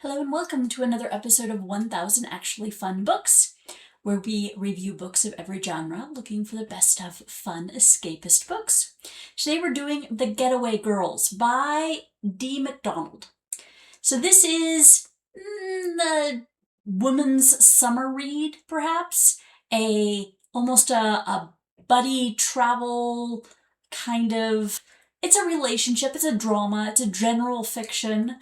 Hello and welcome to another episode of 1000 Actually Fun Books, where we review books of every genre, looking for the best of fun escapist books. Today we're doing The Getaway Girls by Dee MacDonald. So this is the woman's summer read, perhaps, almost a buddy travel kind of. It's a relationship, it's a drama, it's a general fiction.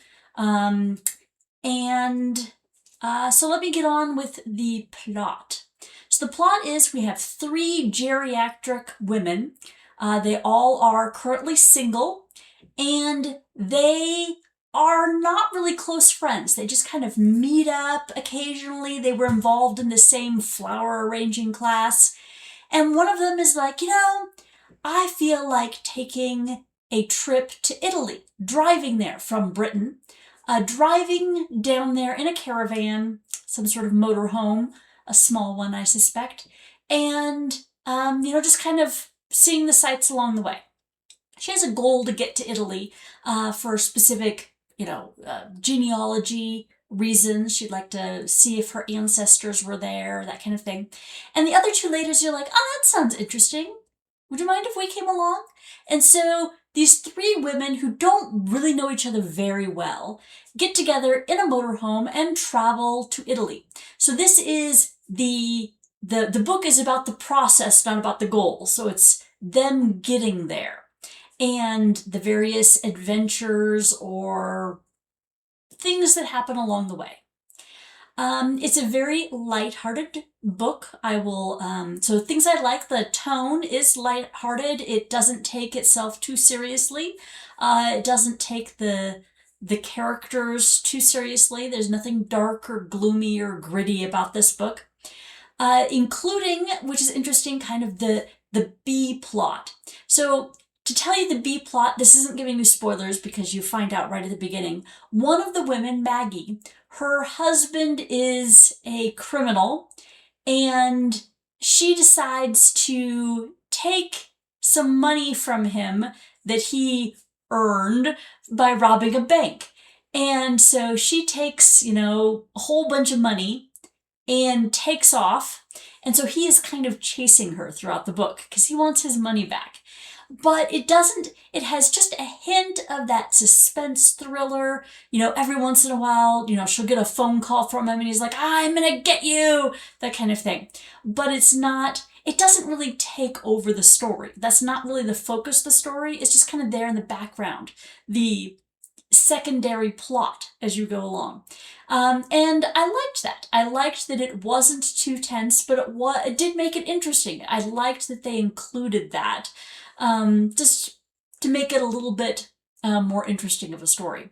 So let me get on with the plot. So the plot is we have three geriatric women. They all are currently single, and they are not really close friends. They just kind of meet up occasionally. They were involved in the same flower arranging class. And one of them is like, I feel like taking a trip to Italy, driving there from Britain. Driving down there in a caravan, some sort of motorhome, a small one, I suspect, and, just kind of seeing the sights along the way. She has a goal to get to Italy for specific, genealogy reasons. She'd like to see if her ancestors were there, that kind of thing. And the other two ladies are like, oh, that sounds interesting. Would you mind if we came along? And so these three women who don't really know each other very well get together in a motorhome and travel to Italy. So this is the book is about the process, not about the goal. So it's them getting there and the various adventures or things that happen along the way. It's a very lighthearted book. So things I like, the tone is lighthearted. It doesn't take itself too seriously. It doesn't take the characters too seriously. There's nothing dark or gloomy or gritty about this book. Including, which is interesting, kind of the B plot. So to tell you the B plot, this isn't giving you spoilers because you find out right at the beginning. One of the women, Maggie, her husband is a criminal, and she decides to take some money from him that he earned by robbing a bank. And so she takes, a whole bunch of money and takes off. And so he is kind of chasing her throughout the book because he wants his money back. But it has just a hint of that suspense thriller. Every once in a while, she'll get a phone call from him and he's like, I'm gonna get you, that kind of thing. But it doesn't really take over the story. That's not really the focus of the story. It's just kind of there in the background, the secondary plot as you go along. And I liked that. I liked that it wasn't too tense, but it did make it interesting. I liked that they included that. Just to make it a little bit more interesting of a story.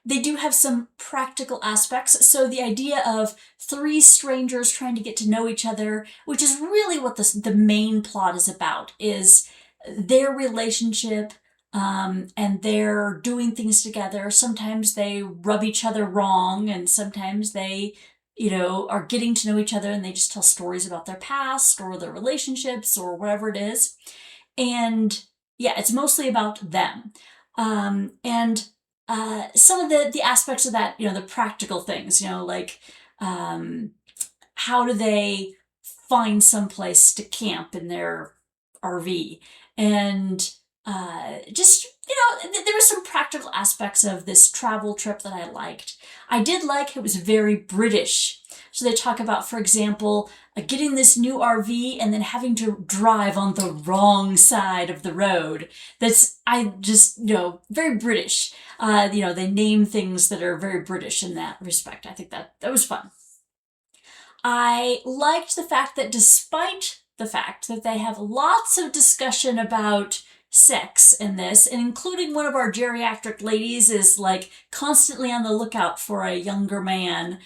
They do have some practical aspects. So the idea of three strangers trying to get to know each other, which is really what the main plot is about, is their relationship, and they're doing things together. Sometimes they rub each other wrong, and sometimes they are getting to know each other and they just tell stories about their past or their relationships or whatever it is. And yeah, it's mostly about them. And some of the aspects of that, the practical things, like how do they find some place to camp in their RV? And there were some practical aspects of this travel trip that I liked. I did like it was very British. So they talk about, for example, getting this new RV and then having to drive on the wrong side of the road. Very British. They name things that are very British in that respect. I think that was fun. I liked the fact that despite the fact that they have lots of discussion about sex in this, and including one of our geriatric ladies is like constantly on the lookout for a younger man.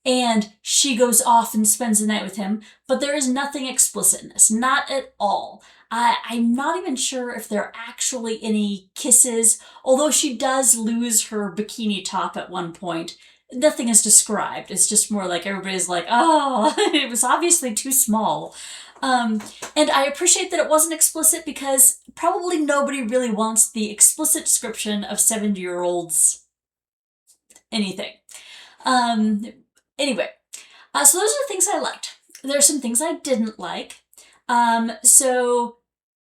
And she goes off and spends the night with him, but there is nothing explicit in this, not at all. I'm not even sure if there are actually any kisses, although she does lose her bikini top at one point. Nothing is described. It's just more like everybody's like, oh, it was obviously too small. And I appreciate that it wasn't explicit because probably nobody really wants the explicit description of 70-year-olds anything. Anyway, so those are the things I liked. There are some things I didn't like. So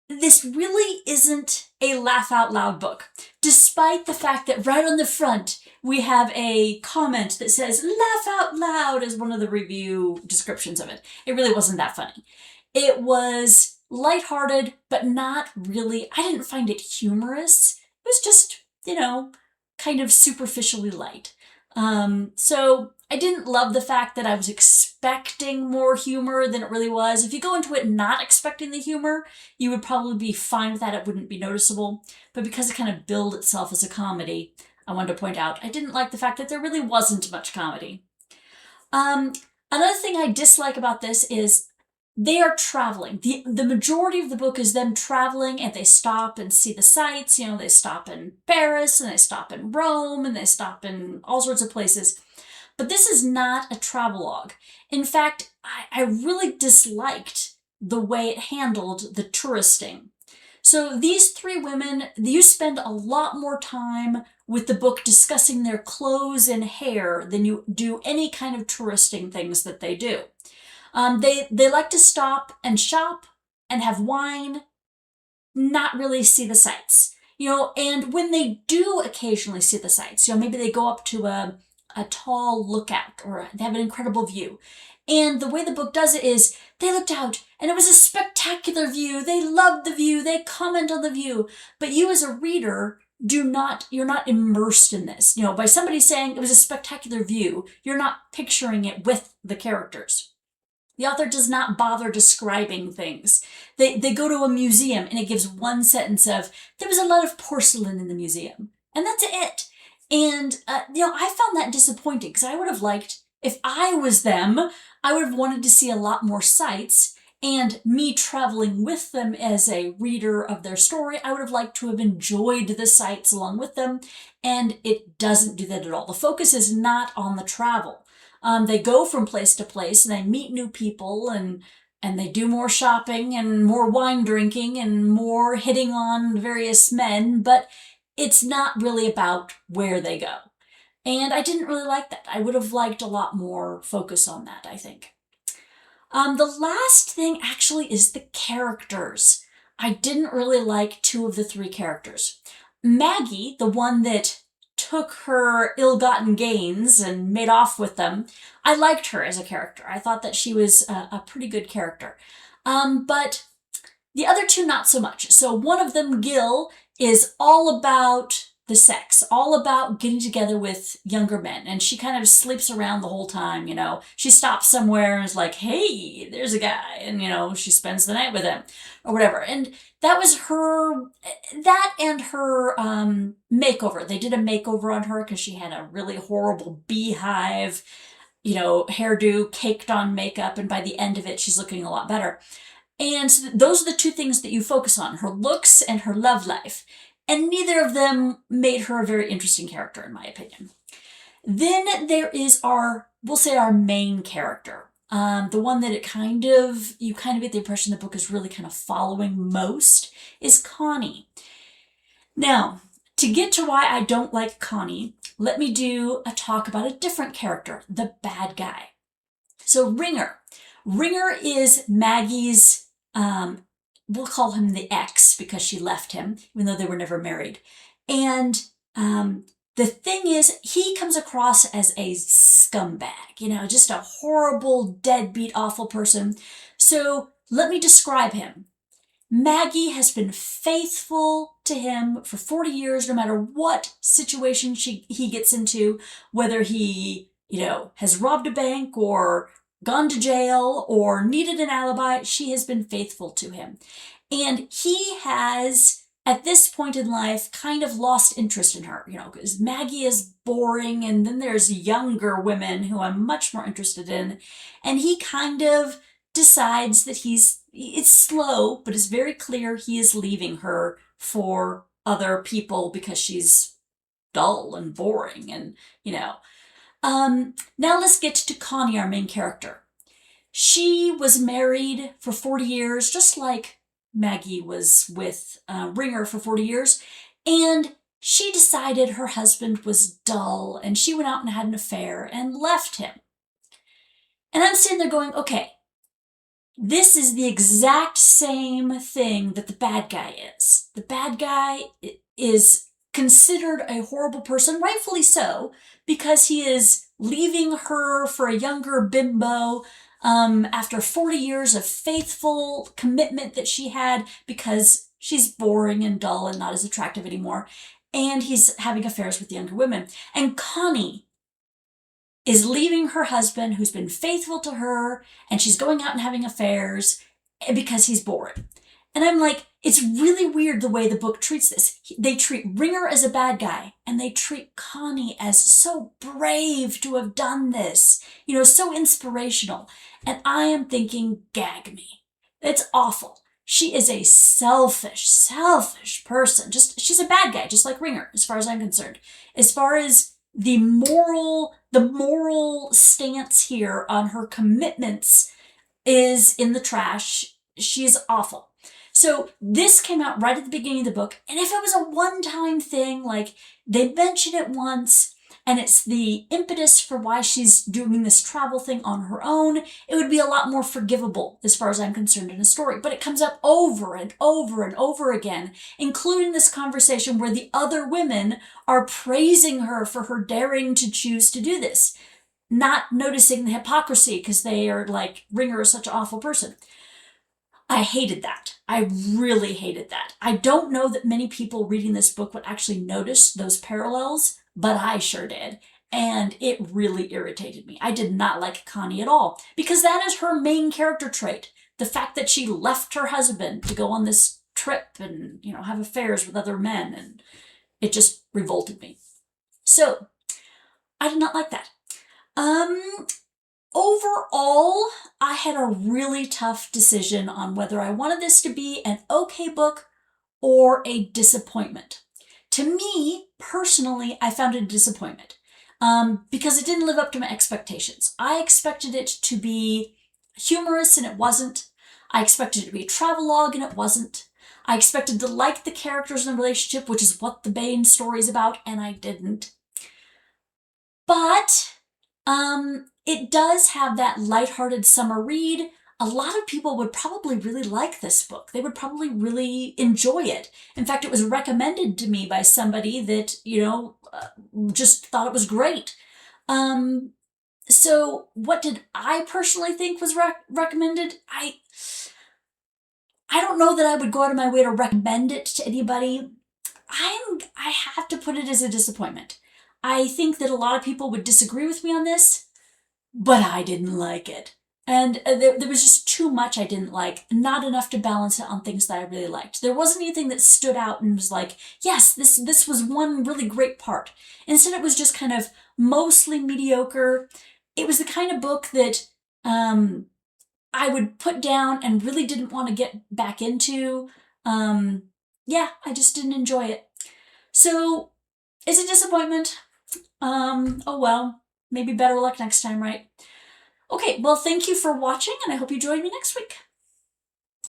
this really isn't a laugh out loud book, despite the fact that right on the front we have a comment that says laugh out loud as one of the review descriptions of it. It really wasn't that funny. It was lighthearted, but not really. I didn't find it humorous. It was just, kind of superficially light. So I didn't love the fact that I was expecting more humor than it really was. If you go into it not expecting the humor, you would probably be fine with that. It wouldn't be noticeable. But because it kind of billed itself as a comedy, I wanted to point out I didn't like the fact that there really wasn't much comedy. Another thing I dislike about this is they are traveling. The majority of the book is them traveling, and they stop and see the sights. They stop in Paris, and they stop in Rome, and they stop in all sorts of places. But this is not a travelogue. In fact, I really disliked the way it handled the touristing. So these three women, you spend a lot more time with the book discussing their clothes and hair than you do any kind of touristing things that they do. They like to stop and shop and have wine, not really see the sights. And when they do occasionally see the sights, maybe they go up to a tall lookout or they have an incredible view. And the way the book does it is they looked out and it was a spectacular view. They loved the view. They comment on the view. But you as a reader you're not immersed in this. By somebody saying it was a spectacular view, you're not picturing it with the characters. The author does not bother describing things. They go to a museum and it gives one sentence of, there was a lot of porcelain in the museum. And that's it. And, I found that disappointing because I would have liked, if I was them, I would have wanted to see a lot more sights. And me traveling with them as a reader of their story, I would have liked to have enjoyed the sights along with them. And it doesn't do that at all. The focus is not on the travel. They go from place to place and they meet new people and they do more shopping and more wine drinking and more hitting on various men, but it's not really about where they go. And I didn't really like that. I would have liked a lot more focus on that, I think. The last thing actually is the characters. I didn't really like two of the three characters. Maggie, the one that took her ill-gotten gains and made off with them, I liked her as a character. I thought that she was a pretty good character. But the other two, not so much. So one of them, Gil, is all about the sex, all about getting together with younger men. And she kind of sleeps around the whole time, She stops somewhere and is like, hey, there's a guy. And, she spends the night with him or whatever. And that was that and her makeover. They did a makeover on her because she had a really horrible beehive, hairdo, caked on makeup. And by the end of it, she's looking a lot better. And so those are the two things that you focus on, her looks and her love life. And neither of them made her a very interesting character, in my opinion. Then there is our main character. The one that you kind of get the impression the book is really kind of following most is Connie. Now, to get to why I don't like Connie, let me do a talk about a different character, the bad guy. So Ringer. Ringer is Maggie's, we'll call him the ex because she left him, even though they were never married. And the thing is, he comes across as a scumbag, just a horrible, deadbeat, awful person. So let me describe him. Maggie has been faithful to him for 40 years, no matter what situation he gets into, whether he, has robbed a bank or gone to jail or needed an alibi, she has been faithful to him. And he has, at this point in life, kind of lost interest in her, because Maggie is boring, and then there's younger women who I'm much more interested in. And he kind of decides that it's slow, but it's very clear he is leaving her for other people because she's dull and boring and, Now let's get to Connie, our main character. She was married for 40 years, just like Maggie was with Ringer for 40 years, and she decided her husband was dull and she went out and had an affair and left him. And I'm sitting there going, okay, this is the exact same thing that the bad guy is. The bad guy is considered a horrible person, rightfully so, because he is leaving her for a younger bimbo after 40 years of faithful commitment that she had, because she's boring and dull and not as attractive anymore. And he's having affairs with younger women. And Connie is leaving her husband who's been faithful to her, and she's going out and having affairs because he's boring. And I'm like, it's really weird the way the book treats this. They treat Ringer as a bad guy, and they treat Connie as so brave to have done this, so inspirational. And I am thinking, gag me. It's awful. She is a selfish person. She's a bad guy, just like Ringer, as far as I'm concerned. As far as the moral stance here on her commitments is in the trash. She's awful. So this came out right at the beginning of the book, and if it was a one-time thing, like they mention it once, and it's the impetus for why she's doing this travel thing on her own, it would be a lot more forgivable as far as I'm concerned in a story. But it comes up over and over and over again, including this conversation where the other women are praising her for her daring to choose to do this, not noticing the hypocrisy because they are like, Ringer is such an awful person. I hated that. I really hated that. I don't know that many people reading this book would actually notice those parallels, but I sure did. And it really irritated me. I did not like Connie at all, because that is her main character trait. The fact that she left her husband to go on this trip and, have affairs with other men, and it just revolted me. So I did not like that. Overall, I had a really tough decision on whether I wanted this to be an okay book or a disappointment. To me, personally, I found it a disappointment because it didn't live up to my expectations. I expected it to be humorous, and it wasn't. I expected it to be a travelogue, and it wasn't. I expected to like the characters in the relationship, which is what the main story is about, and I didn't. But it does have that lighthearted summer read. A lot of people would probably really like this book. They would probably really enjoy it. In fact, it was recommended to me by somebody that, just thought it was great. So what did I personally think was recommended? I don't know that I would go out of my way to recommend it to anybody. I have to put it as a disappointment. I think that a lot of people would disagree with me on this, but I didn't like it. And there was just too much I didn't like, not enough to balance it on things that I really liked. There wasn't anything that stood out and was like, yes, this was one really great part. Instead, it was just kind of mostly mediocre. It was the kind of book that I would put down and really didn't want to get back into. I just didn't enjoy it. So it's a disappointment. Oh well, maybe better luck next time, right? Okay, well, thank you for watching, and I hope you join me next week.